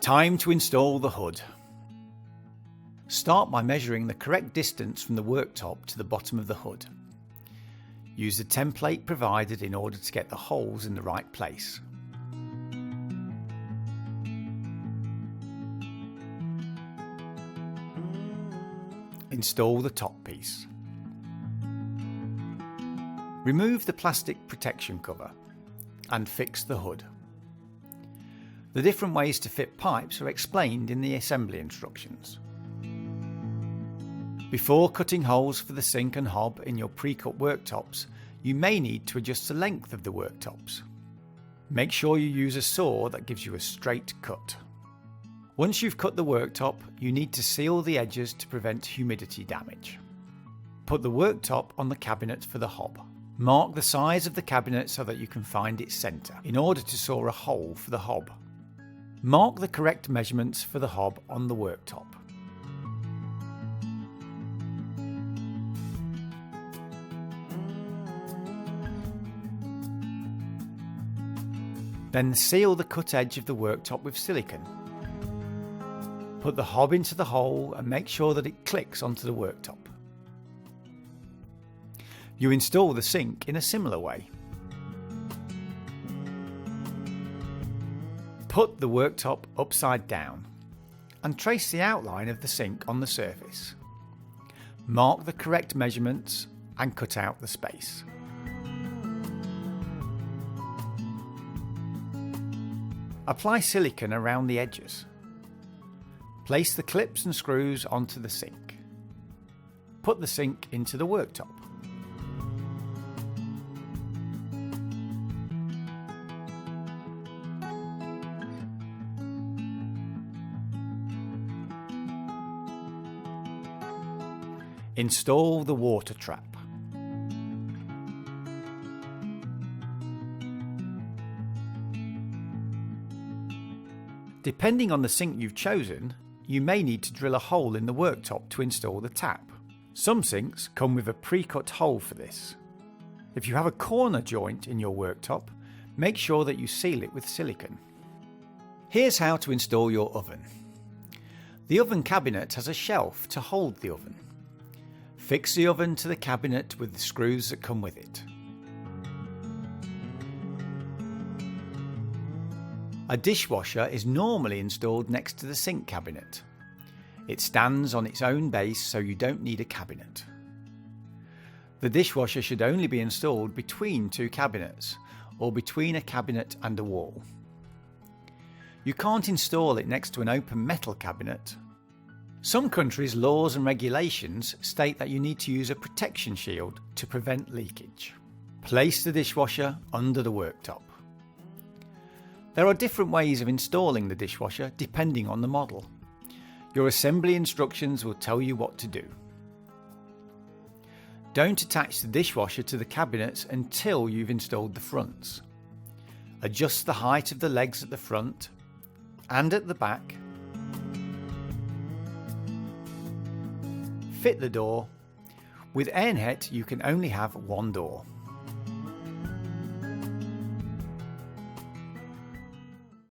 Time to install the hood. Start by measuring the correct distance from the worktop to the bottom of the hood. Use the template provided in order to get the holes in the right place. Install the top piece. Remove the plastic protection cover and fix the hood. The different ways to fit pipes are explained in the assembly instructions. Before cutting holes for the sink and hob in your pre-cut worktops, you may need to adjust the length of the worktops. Make sure you use a saw that gives you a straight cut. Once you've cut the worktop, you need to seal the edges to prevent humidity damage. Put the worktop on the cabinet for the hob. Mark the size of the cabinet so that you can find its centre in order to saw a hole for the hob. Mark the correct measurements for the hob on the worktop. Then seal the cut edge of the worktop with silicone. Put the hob into the hole and make sure that it clicks onto the worktop. You install the sink in a similar way. Put the worktop upside down and trace the outline of the sink on the surface. Mark the correct measurements and cut out the space. Apply silicone around the edges. Place the clips and screws onto the sink. Put the sink into the worktop. Install the water trap. Depending on the sink you've chosen, you may need to drill a hole in the worktop to install the tap. Some sinks come with a pre-cut hole for this. If you have a corner joint in your worktop, make sure that you seal it with silicone. Here's how to install your oven. The oven cabinet has a shelf to hold the oven. Fix the oven to the cabinet with the screws that come with it. A dishwasher is normally installed next to the sink cabinet. It stands on its own base, so you don't need a cabinet. The dishwasher should only be installed between two cabinets, or between a cabinet and a wall. You can't install it next to an open metal cabinet. Some countries' laws and regulations state that you need to use a protection shield to prevent leakage. Place the dishwasher under the worktop. There are different ways of installing the dishwasher depending on the model. Your assembly instructions will tell you what to do. Don't attach the dishwasher to the cabinets until you've installed the fronts. Adjust the height of the legs at the front and at the back. Fit the door. With ENHET you can only have one door.